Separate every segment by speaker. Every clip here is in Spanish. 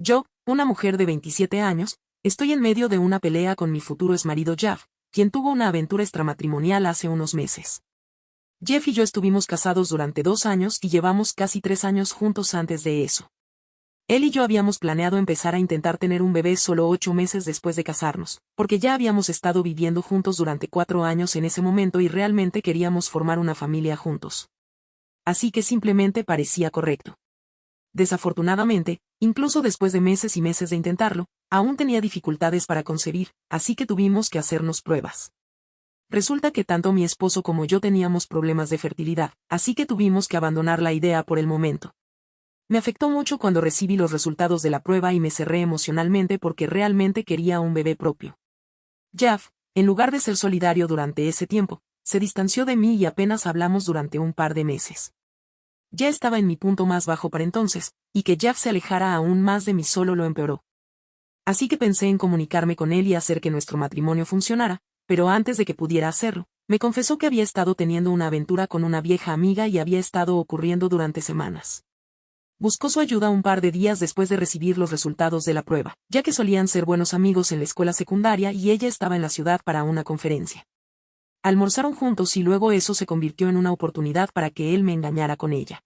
Speaker 1: Yo, una mujer de 27 años, estoy en medio de una pelea con mi futuro exmarido Jeff, quien tuvo una aventura extramatrimonial hace unos meses. Jeff y yo estuvimos casados durante 2 años y llevamos casi 3 años juntos antes de eso. Él y yo habíamos planeado empezar a intentar tener un bebé solo 8 meses después de casarnos, porque ya habíamos estado viviendo juntos durante 4 años en ese momento y realmente queríamos formar una familia juntos. Así que simplemente parecía correcto. Desafortunadamente, incluso después de meses y meses de intentarlo, aún tenía dificultades para concebir, así que tuvimos que hacernos pruebas. Resulta que tanto mi esposo como yo teníamos problemas de fertilidad, así que tuvimos que abandonar la idea por el momento. Me afectó mucho cuando recibí los resultados de la prueba y me cerré emocionalmente porque realmente quería un bebé propio. Jeff, en lugar de ser solidario durante ese tiempo, se distanció de mí y apenas hablamos durante un par de meses. Ya estaba en mi punto más bajo para entonces, y que Jeff se alejara aún más de mí solo lo empeoró. Así que pensé en comunicarme con él y hacer que nuestro matrimonio funcionara, pero antes de que pudiera hacerlo, me confesó que había estado teniendo una aventura con una vieja amiga y había estado ocurriendo durante semanas. Buscó su ayuda un par de días después de recibir los resultados de la prueba, ya que solían ser buenos amigos en la escuela secundaria y ella estaba en la ciudad para una conferencia. Almorzaron juntos y luego eso se convirtió en una oportunidad para que él me engañara con ella.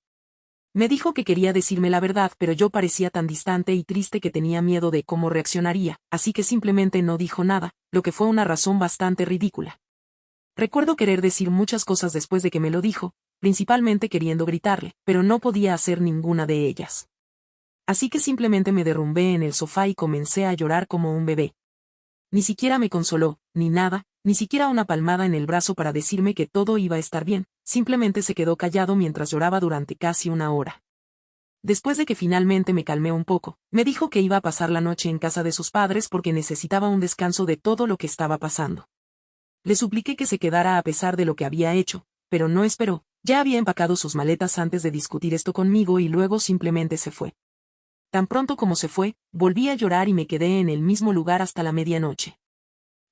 Speaker 1: Me dijo que quería decirme la verdad, pero yo parecía tan distante y triste que tenía miedo de cómo reaccionaría, así que simplemente no dijo nada, lo que fue una razón bastante ridícula. Recuerdo querer decir muchas cosas después de que me lo dijo, principalmente queriendo gritarle, pero no podía hacer ninguna de ellas. Así que simplemente me derrumbé en el sofá y comencé a llorar como un bebé. Ni siquiera me consoló, ni nada, ni siquiera una palmada en el brazo para decirme que todo iba a estar bien, simplemente se quedó callado mientras lloraba durante casi una hora. Después de que finalmente me calmé un poco, me dijo que iba a pasar la noche en casa de sus padres porque necesitaba un descanso de todo lo que estaba pasando. Le supliqué que se quedara a pesar de lo que había hecho, pero no esperó, ya había empacado sus maletas antes de discutir esto conmigo y luego simplemente se fue. Tan pronto como se fue, volví a llorar y me quedé en el mismo lugar hasta la medianoche.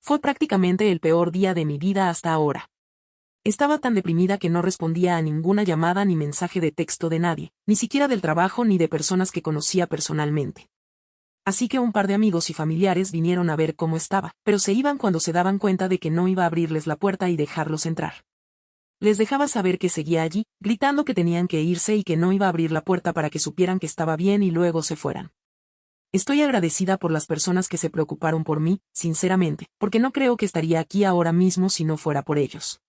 Speaker 1: Fue prácticamente el peor día de mi vida hasta ahora. Estaba tan deprimida que no respondía a ninguna llamada ni mensaje de texto de nadie, ni siquiera del trabajo ni de personas que conocía personalmente. Así que un par de amigos y familiares vinieron a ver cómo estaba, pero se iban cuando se daban cuenta de que no iba a abrirles la puerta y dejarlos entrar. Les dejaba saber que seguía allí, gritando que tenían que irse y que no iba a abrir la puerta para que supieran que estaba bien y luego se fueran. Estoy agradecida por las personas que se preocuparon por mí, sinceramente, porque no creo que estaría aquí ahora mismo si no fuera por ellos.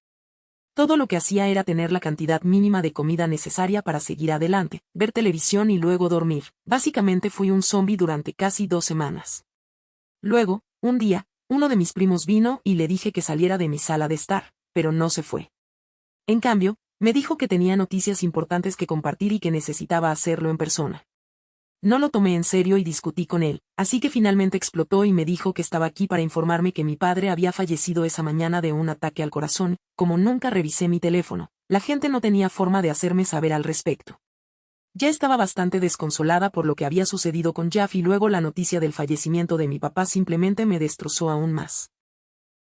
Speaker 1: Todo lo que hacía era tener la cantidad mínima de comida necesaria para seguir adelante, ver televisión y luego dormir. Básicamente fui un zombi durante casi 2 semanas. Luego, un día, uno de mis primos vino y le dije que saliera de mi sala de estar, pero no se fue. En cambio, me dijo que tenía noticias importantes que compartir y que necesitaba hacerlo en persona. No lo tomé en serio y discutí con él, así que finalmente explotó y me dijo que estaba aquí para informarme que mi padre había fallecido esa mañana de un ataque al corazón. Como nunca revisé mi teléfono, la gente no tenía forma de hacerme saber al respecto. Ya estaba bastante desconsolada por lo que había sucedido con Jeff y luego la noticia del fallecimiento de mi papá simplemente me destrozó aún más.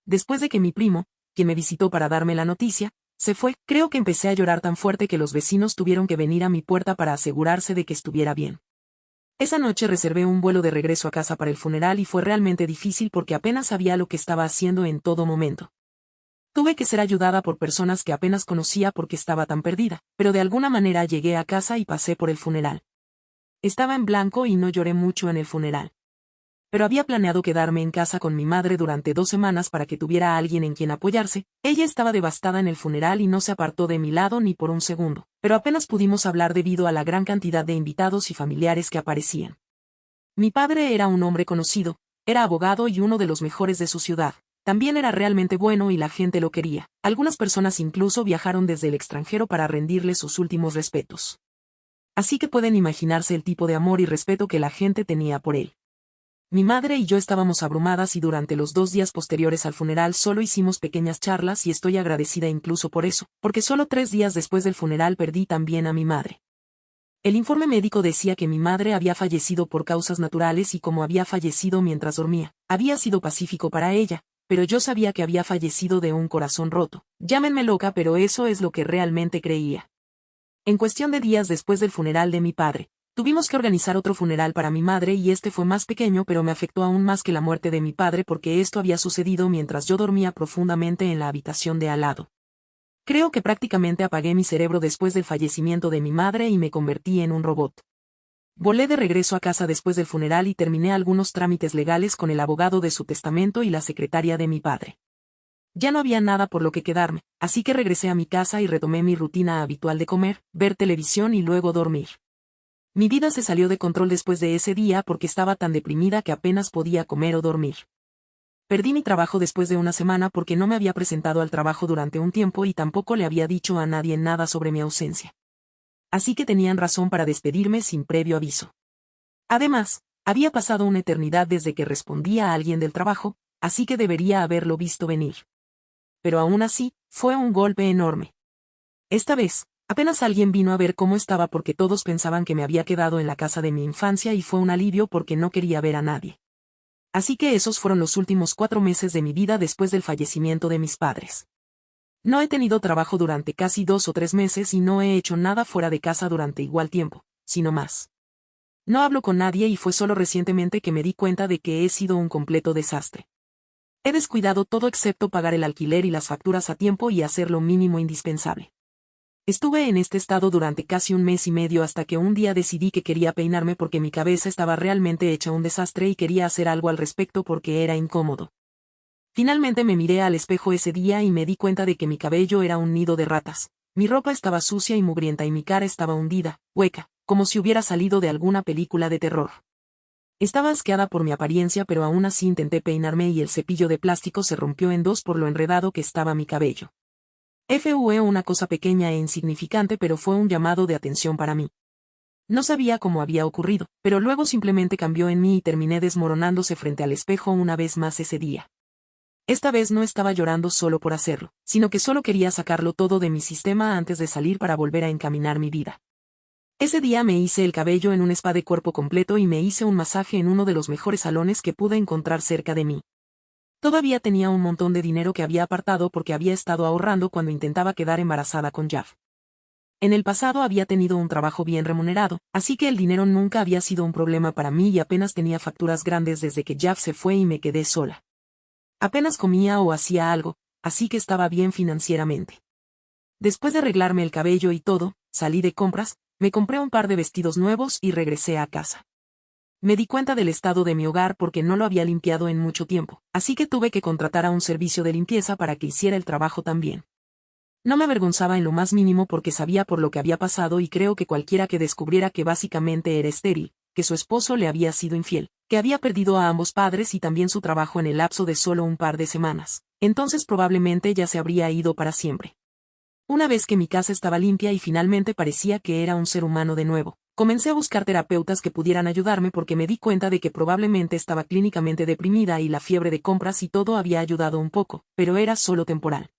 Speaker 1: Después de que mi primo, quien me visitó para darme la noticia, se fue, creo que empecé a llorar tan fuerte que los vecinos tuvieron que venir a mi puerta para asegurarse de que estuviera bien. Esa noche reservé un vuelo de regreso a casa para el funeral y fue realmente difícil porque apenas sabía lo que estaba haciendo en todo momento. Tuve que ser ayudada por personas que apenas conocía porque estaba tan perdida, pero de alguna manera llegué a casa y pasé por el funeral. Estaba en blanco y no lloré mucho en el funeral. Pero había planeado quedarme en casa con mi madre durante 2 semanas para que tuviera a alguien en quien apoyarse. Ella estaba devastada en el funeral y no se apartó de mi lado ni por un segundo, pero apenas pudimos hablar debido a la gran cantidad de invitados y familiares que aparecían. Mi padre era un hombre conocido, era abogado y uno de los mejores de su ciudad. También era realmente bueno y la gente lo quería. Algunas personas incluso viajaron desde el extranjero para rendirle sus últimos respetos. Así que pueden imaginarse el tipo de amor y respeto que la gente tenía por él. Mi madre y yo estábamos abrumadas y durante los 2 días posteriores al funeral solo hicimos pequeñas charlas y estoy agradecida incluso por eso, porque solo 3 días después del funeral perdí también a mi madre. El informe médico decía que mi madre había fallecido por causas naturales y como había fallecido mientras dormía, había sido pacífico para ella, pero yo sabía que había fallecido de un corazón roto. Llámenme loca, pero eso es lo que realmente creía. En cuestión de días después del funeral de mi padre, Tuvimos que organizar otro funeral para mi madre y este fue más pequeño, pero me afectó aún más que la muerte de mi padre porque esto había sucedido mientras yo dormía profundamente en la habitación de al lado. Creo que prácticamente apagué mi cerebro después del fallecimiento de mi madre y me convertí en un robot. Volé de regreso a casa después del funeral y terminé algunos trámites legales con el abogado de su testamento y la secretaria de mi padre. Ya no había nada por lo que quedarme, así que regresé a mi casa y retomé mi rutina habitual de comer, ver televisión y luego dormir. Mi vida se salió de control después de ese día porque estaba tan deprimida que apenas podía comer o dormir. Perdí mi trabajo después de una semana porque no me había presentado al trabajo durante un tiempo y tampoco le había dicho a nadie nada sobre mi ausencia. Así que tenían razón para despedirme sin previo aviso. Además, había pasado una eternidad desde que respondía a alguien del trabajo, así que debería haberlo visto venir. Pero aún así, fue un golpe enorme. Esta vez, apenas alguien vino a ver cómo estaba porque todos pensaban que me había quedado en la casa de mi infancia y fue un alivio porque no quería ver a nadie. Así que esos fueron los últimos 4 meses de mi vida después del fallecimiento de mis padres. No he tenido trabajo durante casi 2 o 3 meses y no he hecho nada fuera de casa durante igual tiempo, sino más. No hablo con nadie y fue solo recientemente que me di cuenta de que he sido un completo desastre. He descuidado todo excepto pagar el alquiler y las facturas a tiempo y hacer lo mínimo indispensable. Estuve en este estado durante casi un mes y medio hasta que un día decidí que quería peinarme porque mi cabeza estaba realmente hecha un desastre y quería hacer algo al respecto porque era incómodo. Finalmente me miré al espejo ese día y me di cuenta de que mi cabello era un nido de ratas, mi ropa estaba sucia y mugrienta y mi cara estaba hundida, hueca, como si hubiera salido de alguna película de terror. Estaba asqueada por mi apariencia pero aún así intenté peinarme y el cepillo de plástico se rompió en dos por lo enredado que estaba mi cabello. Fue una cosa pequeña e insignificante pero fue un llamado de atención para mí. No sabía cómo había ocurrido, pero luego simplemente cambió en mí y terminé desmoronándose frente al espejo una vez más ese día. Esta vez no estaba llorando solo por hacerlo, sino que solo quería sacarlo todo de mi sistema antes de salir para volver a encaminar mi vida. Ese día me hice el cabello en un spa de cuerpo completo y me hice un masaje en uno de los mejores salones que pude encontrar cerca de mí. Todavía tenía un montón de dinero que había apartado porque había estado ahorrando cuando intentaba quedar embarazada con Jav. En el pasado había tenido un trabajo bien remunerado, así que el dinero nunca había sido un problema para mí y apenas tenía facturas grandes desde que Jav se fue y me quedé sola. Apenas comía o hacía algo, así que estaba bien financieramente. Después de arreglarme el cabello y todo, salí de compras, me compré un par de vestidos nuevos y regresé a casa. Me di cuenta del estado de mi hogar porque no lo había limpiado en mucho tiempo, así que tuve que contratar a un servicio de limpieza para que hiciera el trabajo también. No me avergonzaba en lo más mínimo porque sabía por lo que había pasado y creo que cualquiera que descubriera que básicamente era estéril, que su esposo le había sido infiel, que había perdido a ambos padres y también su trabajo en el lapso de solo un par de semanas, entonces probablemente ya se habría ido para siempre. Una vez que mi casa estaba limpia y finalmente parecía que era un ser humano de nuevo, comencé a buscar terapeutas que pudieran ayudarme porque me di cuenta de que probablemente estaba clínicamente deprimida y la fiebre de compras y todo había ayudado un poco, pero era solo temporal.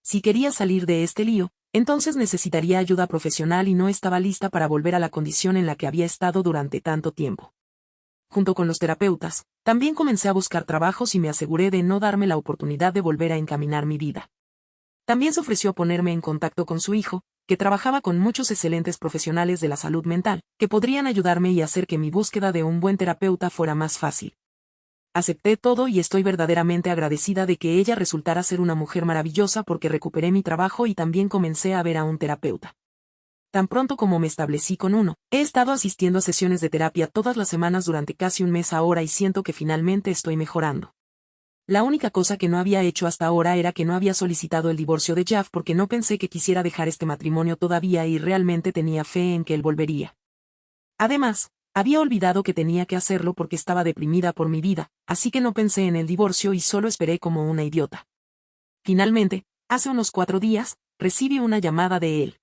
Speaker 1: Si quería salir de este lío, entonces necesitaría ayuda profesional y no estaba lista para volver a la condición en la que había estado durante tanto tiempo. Junto con los terapeutas, también comencé a buscar trabajos y me aseguré de no darme la oportunidad de volver a encaminar mi vida. También se ofreció ponerme en contacto con su hijo, que trabajaba con muchos excelentes profesionales de la salud mental, que podrían ayudarme y hacer que mi búsqueda de un buen terapeuta fuera más fácil. Acepté todo y estoy verdaderamente agradecida de que ella resultara ser una mujer maravillosa porque recuperé mi trabajo y también comencé a ver a un terapeuta. Tan pronto como me establecí con uno, he estado asistiendo a sesiones de terapia todas las semanas durante casi un mes ahora y siento que finalmente estoy mejorando. La única cosa que no había hecho hasta ahora era que no había solicitado el divorcio de Jav porque no pensé que quisiera dejar este matrimonio todavía y realmente tenía fe en que él volvería. Además, había olvidado que tenía que hacerlo porque estaba deprimida por mi vida, así que no pensé en el divorcio y solo esperé como una idiota. Finalmente, hace unos 4 días, recibí una llamada de él.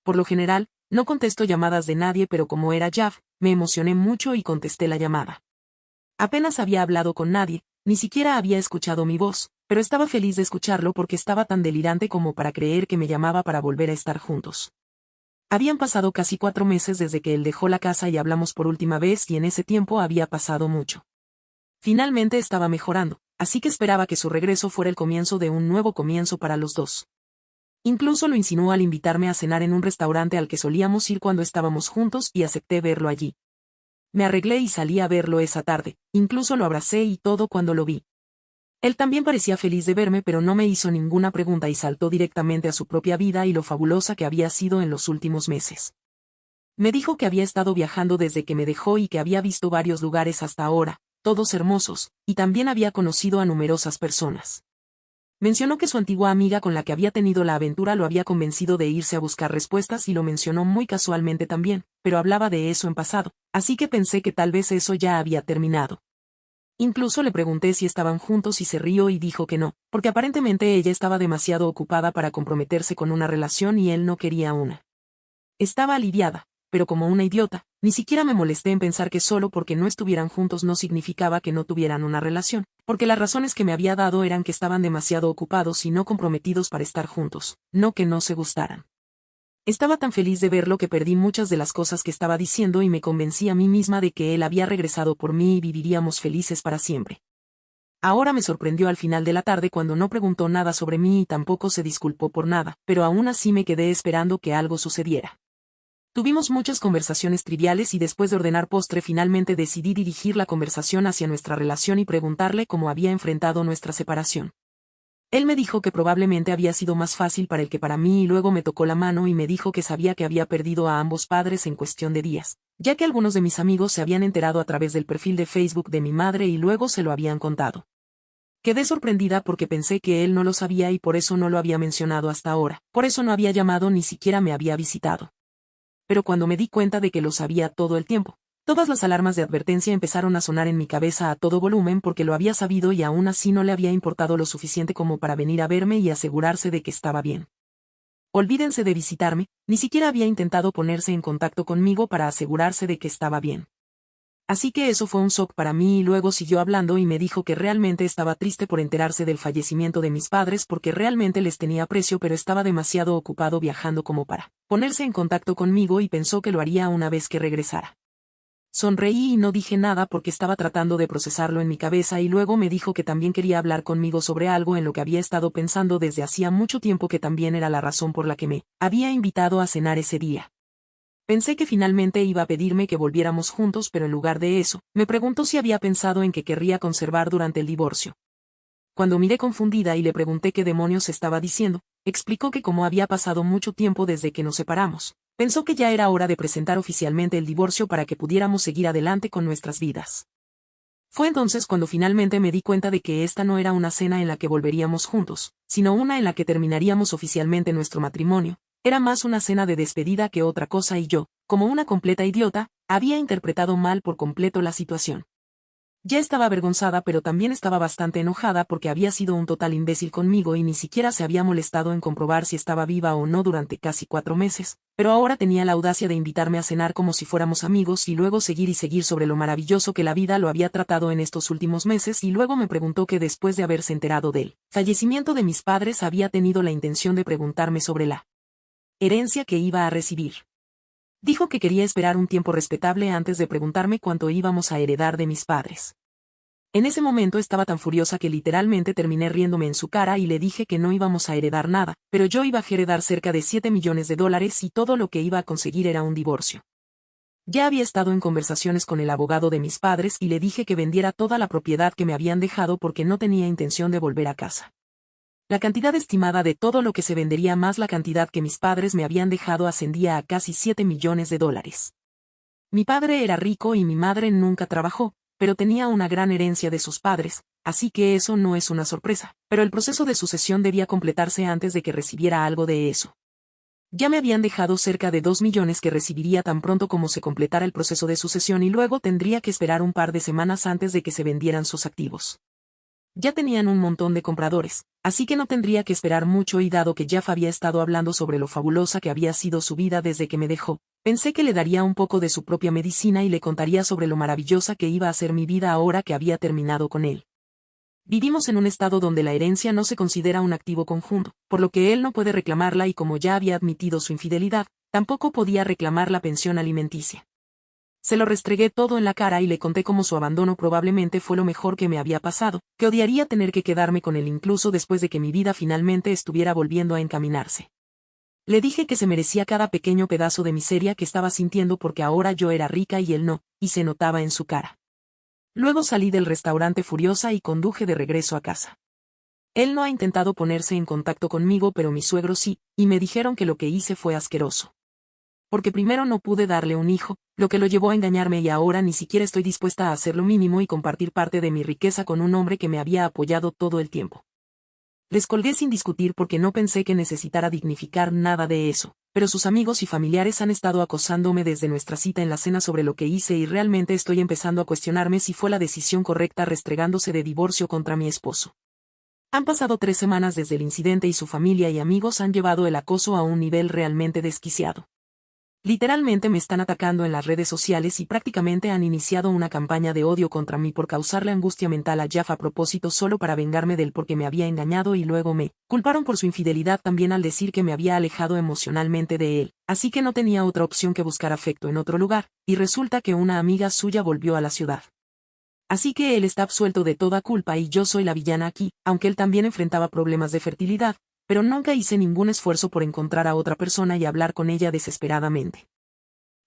Speaker 1: Por lo general, no contesto llamadas de nadie pero como era Jav, me emocioné mucho y contesté la llamada. Apenas había hablado con nadie, ni siquiera había escuchado mi voz, pero estaba feliz de escucharlo porque estaba tan delirante como para creer que me llamaba para volver a estar juntos. Habían pasado casi 4 meses desde que él dejó la casa y hablamos por última vez y en ese tiempo había pasado mucho. Finalmente estaba mejorando, así que esperaba que su regreso fuera el comienzo de un nuevo comienzo para los dos. Incluso lo insinuó al invitarme a cenar en un restaurante al que solíamos ir cuando estábamos juntos y acepté verlo allí. Me arreglé y salí a verlo esa tarde, incluso lo abracé y todo cuando lo vi. Él también parecía feliz de verme, pero no me hizo ninguna pregunta y saltó directamente a su propia vida y lo fabulosa que había sido en los últimos meses. Me dijo que había estado viajando desde que me dejó y que había visto varios lugares hasta ahora, todos hermosos, y también había conocido a numerosas personas. Mencionó que su antigua amiga con la que había tenido la aventura lo había convencido de irse a buscar respuestas y lo mencionó muy casualmente también, pero hablaba de eso en pasado, así que pensé que tal vez eso ya había terminado. Incluso le pregunté si estaban juntos y se rió y dijo que no, porque aparentemente ella estaba demasiado ocupada para comprometerse con una relación y él no quería una. Estaba aliviada, pero como una idiota, ni siquiera me molesté en pensar que solo porque no estuvieran juntos no significaba que no tuvieran una relación, porque las razones que me había dado eran que estaban demasiado ocupados y no comprometidos para estar juntos, no que no se gustaran. Estaba tan feliz de verlo que perdí muchas de las cosas que estaba diciendo y me convencí a mí misma de que él había regresado por mí y viviríamos felices para siempre. Ahora me sorprendió al final de la tarde cuando no preguntó nada sobre mí y tampoco se disculpó por nada, pero aún así me quedé esperando que algo sucediera. Tuvimos muchas conversaciones triviales y después de ordenar postre finalmente decidí dirigir la conversación hacia nuestra relación y preguntarle cómo había enfrentado nuestra separación. Él me dijo que probablemente había sido más fácil para él que para mí y luego me tocó la mano y me dijo que sabía que había perdido a ambos padres en cuestión de días, ya que algunos de mis amigos se habían enterado a través del perfil de Facebook de mi madre y luego se lo habían contado. Quedé sorprendida porque pensé que él no lo sabía y por eso no lo había mencionado hasta ahora, por eso no había llamado ni siquiera me había visitado. Pero cuando me di cuenta de que lo sabía todo el tiempo, todas las alarmas de advertencia empezaron a sonar en mi cabeza a todo volumen porque lo había sabido y aún así no le había importado lo suficiente como para venir a verme y asegurarse de que estaba bien. Olvídense de visitarme, ni siquiera había intentado ponerse en contacto conmigo para asegurarse de que estaba bien. Así que eso fue un shock para mí y luego siguió hablando y me dijo que realmente estaba triste por enterarse del fallecimiento de mis padres porque realmente les tenía aprecio pero estaba demasiado ocupado viajando como para ponerse en contacto conmigo y pensó que lo haría una vez que regresara. Sonreí y no dije nada porque estaba tratando de procesarlo en mi cabeza y luego me dijo que también quería hablar conmigo sobre algo en lo que había estado pensando desde hacía mucho tiempo que también era la razón por la que me había invitado a cenar ese día. Pensé que finalmente iba a pedirme que volviéramos juntos pero en lugar de eso, me preguntó si había pensado en que querría conservar durante el divorcio. Cuando miré confundida y le pregunté qué demonios estaba diciendo, explicó que como había pasado mucho tiempo desde que nos separamos, pensó que ya era hora de presentar oficialmente el divorcio para que pudiéramos seguir adelante con nuestras vidas. Fue entonces cuando finalmente me di cuenta de que esta no era una cena en la que volveríamos juntos, sino una en la que terminaríamos oficialmente nuestro matrimonio. Era más una cena de despedida que otra cosa y yo, como una completa idiota, había interpretado mal por completo la situación. Ya estaba avergonzada pero también estaba bastante enojada porque había sido un total imbécil conmigo y ni siquiera se había molestado en comprobar si estaba viva o no durante casi 4 meses, pero ahora tenía la audacia de invitarme a cenar como si fuéramos amigos y luego seguir sobre lo maravilloso que la vida lo había tratado en estos últimos meses y luego me preguntó que después de haberse enterado del fallecimiento de mis padres había tenido la intención de preguntarme sobre la herencia que iba a recibir. Dijo que quería esperar un tiempo respetable antes de preguntarme cuánto íbamos a heredar de mis padres. En ese momento estaba tan furiosa que literalmente terminé riéndome en su cara y le dije que no íbamos a heredar nada, pero yo iba a heredar cerca de $7 millones y todo lo que iba a conseguir era un divorcio. Ya había estado en conversaciones con el abogado de mis padres y le dije que vendiera toda la propiedad que me habían dejado porque no tenía intención de volver a casa. La cantidad estimada de todo lo que se vendería más la cantidad que mis padres me habían dejado ascendía a casi $7 millones. Mi padre era rico y mi madre nunca trabajó, pero tenía una gran herencia de sus padres, así que eso no es una sorpresa, pero el proceso de sucesión debía completarse antes de que recibiera algo de eso. Ya me habían dejado cerca de 2 millones que recibiría tan pronto como se completara el proceso de sucesión y luego tendría que esperar un par de semanas antes de que se vendieran sus activos. Ya tenían un montón de compradores, así que no tendría que esperar mucho y dado que Jeff había estado hablando sobre lo fabulosa que había sido su vida desde que me dejó, pensé que le daría un poco de su propia medicina y le contaría sobre lo maravillosa que iba a ser mi vida ahora que había terminado con él. Vivimos en un estado donde la herencia no se considera un activo conjunto, por lo que él no puede reclamarla y como ya había admitido su infidelidad, tampoco podía reclamar la pensión alimenticia. Se lo restregué todo en la cara y le conté cómo su abandono probablemente fue lo mejor que me había pasado, que odiaría tener que quedarme con él incluso después de que mi vida finalmente estuviera volviendo a encaminarse. Le dije que se merecía cada pequeño pedazo de miseria que estaba sintiendo porque ahora yo era rica y él no, y se notaba en su cara. Luego salí del restaurante furiosa y conduje de regreso a casa. Él no ha intentado ponerse en contacto conmigo, pero mis suegros sí, y me dijeron que lo que hice fue asqueroso. Porque primero no pude darle un hijo, lo que lo llevó a engañarme y ahora ni siquiera estoy dispuesta a hacer lo mínimo y compartir parte de mi riqueza con un hombre que me había apoyado todo el tiempo. Les colgué sin discutir porque no pensé que necesitara dignificar nada de eso, pero sus amigos y familiares han estado acosándome desde nuestra cita en la cena sobre lo que hice y realmente estoy empezando a cuestionarme si fue la decisión correcta restregándose de divorcio contra mi esposo. Han pasado 3 semanas desde el incidente y su familia y amigos han llevado el acoso a un nivel realmente desquiciado. Literalmente me están atacando en las redes sociales y prácticamente han iniciado una campaña de odio contra mí por causarle angustia mental a Jeff a propósito solo para vengarme del porque me había engañado y luego me culparon por su infidelidad también al decir que me había alejado emocionalmente de él, así que no tenía otra opción que buscar afecto en otro lugar, y resulta que una amiga suya volvió a la ciudad. Así que él está absuelto de toda culpa y yo soy la villana aquí, aunque él también enfrentaba problemas de fertilidad, pero nunca hice ningún esfuerzo por encontrar a otra persona y hablar con ella desesperadamente.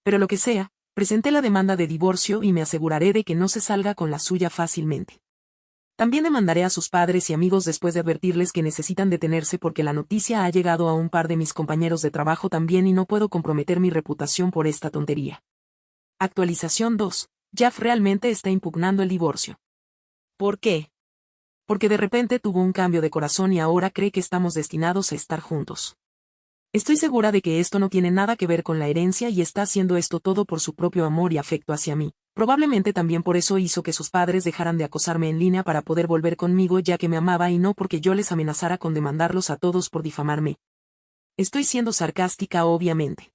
Speaker 1: Pero lo que sea, presenté la demanda de divorcio y me aseguraré de que no se salga con la suya fácilmente. También demandaré a sus padres y amigos después de advertirles que necesitan detenerse porque la noticia ha llegado a un par de mis compañeros de trabajo también y no puedo comprometer mi reputación por esta tontería. Actualización 2. Jeff realmente está impugnando el divorcio. ¿Por qué? Porque de repente tuvo un cambio de corazón y ahora cree que estamos destinados a estar juntos. Estoy segura de que esto no tiene nada que ver con la herencia y está haciendo esto todo por su propio amor y afecto hacia mí. Probablemente también por eso hizo que sus padres dejaran de acosarme en línea para poder volver conmigo ya que me amaba y no porque yo les amenazara con demandarlos a todos por difamarme. Estoy siendo sarcástica obviamente.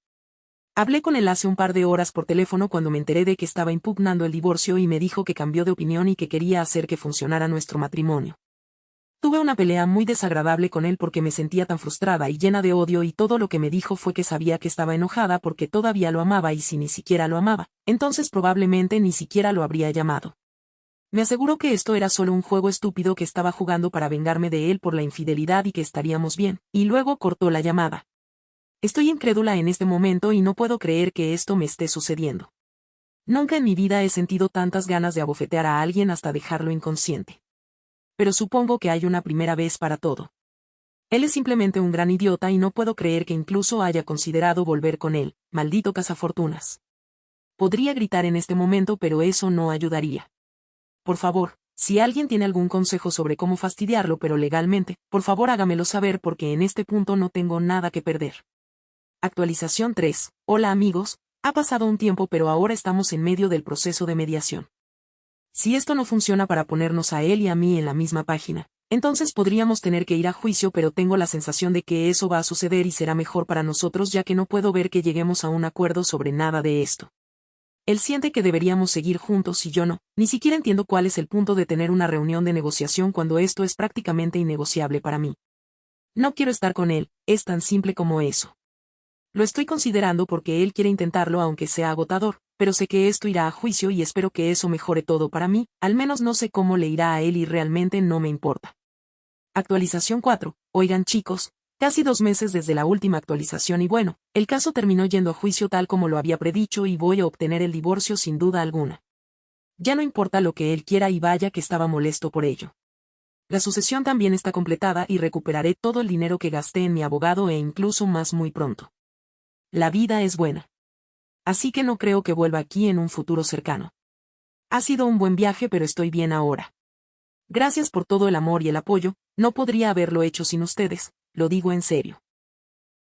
Speaker 1: Hablé con él hace un par de horas por teléfono cuando me enteré de que estaba impugnando el divorcio y me dijo que cambió de opinión y que quería hacer que funcionara nuestro matrimonio. Tuve una pelea muy desagradable con él porque me sentía tan frustrada y llena de odio y todo lo que me dijo fue que sabía que estaba enojada porque todavía lo amaba y si ni siquiera lo amaba, entonces probablemente ni siquiera lo habría llamado. Me aseguró que esto era solo un juego estúpido que estaba jugando para vengarme de él por la infidelidad y que estaríamos bien, y luego cortó la llamada. Estoy incrédula en este momento y no puedo creer que esto me esté sucediendo. Nunca en mi vida he sentido tantas ganas de abofetear a alguien hasta dejarlo inconsciente. Pero supongo que hay una primera vez para todo. Él es simplemente un gran idiota y no puedo creer que incluso haya considerado volver con él, maldito cazafortunas. Podría gritar en este momento pero eso no ayudaría. Por favor, si alguien tiene algún consejo sobre cómo fastidiarlo pero legalmente, por favor hágamelo saber porque en este punto no tengo nada que perder. Actualización 3. Hola amigos, ha pasado un tiempo pero ahora estamos en medio del proceso de mediación. Si esto no funciona para ponernos a él y a mí en la misma página, entonces podríamos tener que ir a juicio pero tengo la sensación de que eso va a suceder y será mejor para nosotros ya que no puedo ver que lleguemos a un acuerdo sobre nada de esto. Él siente que deberíamos seguir juntos y yo no, ni siquiera entiendo cuál es el punto de tener una reunión de negociación cuando esto es prácticamente innegociable para mí. No quiero estar con él, es tan simple como eso. Lo estoy considerando porque él quiere intentarlo aunque sea agotador, pero sé que esto irá a juicio y espero que eso mejore todo para mí, al menos no sé cómo le irá a él y realmente no me importa. Actualización 4. Oigan chicos, casi 2 meses desde la última actualización y bueno, el caso terminó yendo a juicio tal como lo había predicho y voy a obtener el divorcio sin duda alguna. Ya no importa lo que él quiera y vaya que estaba molesto por ello. La sucesión también está completada y recuperaré todo el dinero que gasté en mi abogado e incluso más muy pronto. La vida es buena. Así que no creo que vuelva aquí en un futuro cercano. Ha sido un buen viaje pero estoy bien ahora. Gracias por todo el amor y el apoyo, no podría haberlo hecho sin ustedes, lo digo en serio.